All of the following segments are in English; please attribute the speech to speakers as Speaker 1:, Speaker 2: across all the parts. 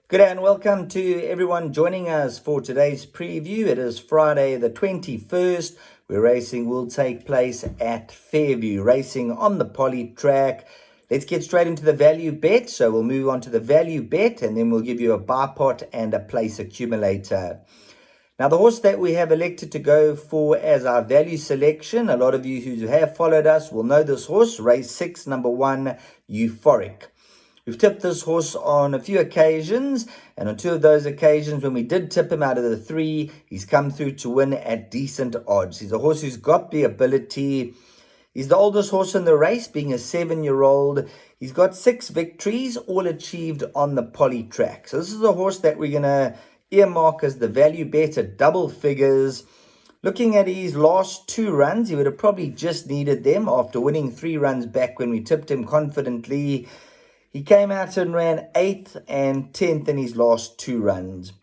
Speaker 1: Good day and welcome to everyone joining us for today's preview. It is Friday the 21st, where racing will take place at Fairview, racing on the poly track. Let's get straight into the value bet. So we'll move on to the value bet and then we'll give you a bar pot and a place accumulator. Now, the horse that we have elected to go for as our value selection, a lot of you who have followed us will know this horse, race 6, number 1, Euphoric. We've tipped this horse on a few occasions, and on 2 of those occasions when we did tip him out of the 3, he's come through to win at decent odds. He's a horse who's got the ability. He's the oldest horse in the race, being a 7-year-old. He's got 6 victories, all achieved on the poly track. So this is a horse that we're going to earmark as the value bet at double figures. Looking at his last 2 runs, he would have probably just needed them after winning 3 runs back when we tipped him confidently. He came out and ran 8th and 10th in his last 2 runs.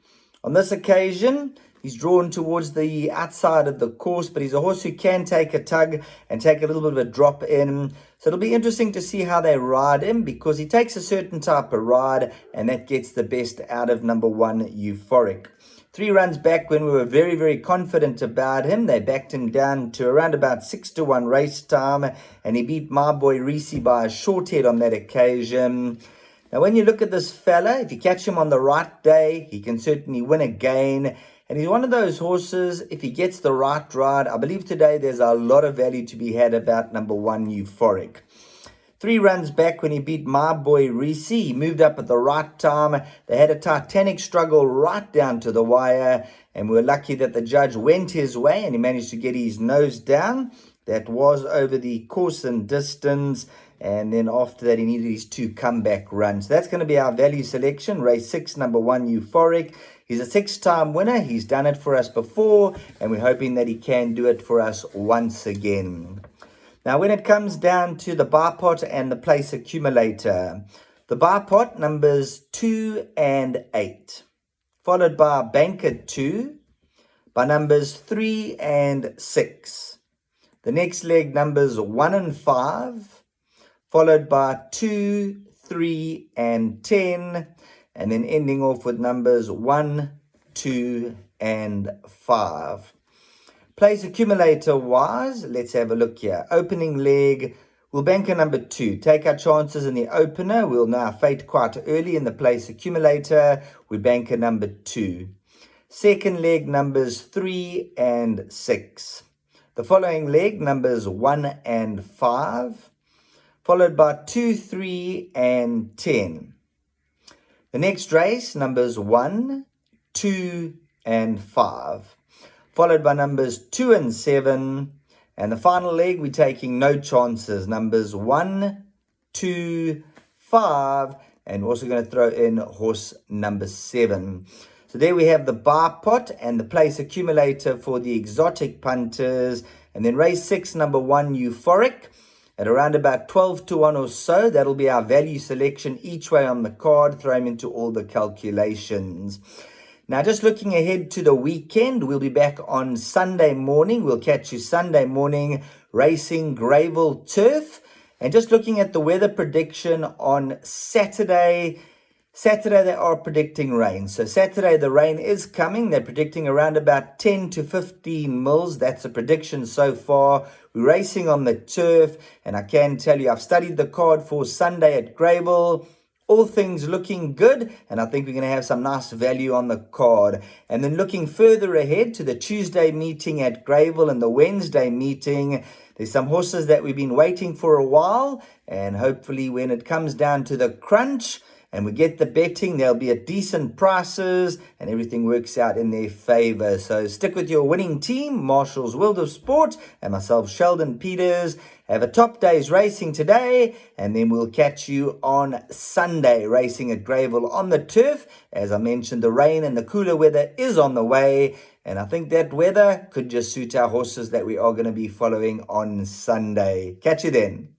Speaker 1: On this occasion, he's drawn towards the outside of the course, but he's a horse who can take a tug and take a little bit of a drop in. So it'll be interesting to see how they ride him, because he takes a certain type of ride, and that gets the best out of number 1, Euphoric. 3 runs back when we were very, very confident about him, they backed him down to around about 6-1 race time, and he beat my boy Reese by a short head on that occasion. Now, when you look at this fella, if you catch him on the right day, he can certainly win again. And he's one of those horses, if he gets the right ride, I believe today there's a lot of value to be had about number 1, Euphoric. 3 runs back when he beat my boy Reese, he moved up at the right time. They had a titanic struggle right down to the wire, and we were lucky that the judge went his way and he managed to get his nose down. That was over the course and distance, and then after that he needed his 2 comeback runs. So that's going to be our value selection, race 6, number 1, Euphoric. He's a 6-time winner. He's done it for us before, and we're hoping that he can do it for us once again. Now, when it comes down to the bar pot and the place accumulator, the bar pot numbers 2 and 8, followed by banker 2, by numbers 3 and 6. The next leg numbers 1 and 5, followed by 2, 3 and 10, and then ending off with numbers 1, 2 and 5. Place accumulator wise, let's have a look here. Opening leg, we'll banker number 2. Take our chances in the opener. We'll now fade quite early in the place accumulator. We banker number 2. Second leg, numbers 3 and 6. The following leg, numbers 1 and 5, followed by 2, 3 and 10. The next race, numbers 1, 2 and 5. Followed by numbers 2 and 7. And the final leg, we're taking no chances. Numbers 1, 2, 5. And we're also going to throw in horse number 7. So there we have the bar pot and the place accumulator for the exotic punters. And then race 6, number 1, Euphoric. At around about 12-1 or so, that'll be our value selection each way on the card. Throw them into all the calculations. Now, just looking ahead to the weekend, we'll be back on Sunday morning. We'll catch you Sunday morning racing Gravel Turf. And just looking at the weather prediction on Saturday, they are predicting rain. So Saturday, the rain is coming. They're predicting around about 10 to 15 mils. That's a prediction so far. We're racing on the turf. And I can tell you, I've studied the card for Sunday at Gravel. All things looking good, and I think we're going to have some nice value on the card. And then looking further ahead to the Tuesday meeting at Gravel and the Wednesday meeting, there's some horses that we've been waiting for a while, and hopefully when it comes down to the crunch and we get the betting, there'll be at decent prices and everything works out in their favor. So stick with your winning team, Marshall's World of Sport, and myself, Sheldon Peters. Have a top day's racing today, and then we'll catch you on Sunday racing at Gravel on the turf. As I mentioned, the rain and the cooler weather is on the way, and I think that weather could just suit our horses that we are going to be following on Sunday. Catch you then.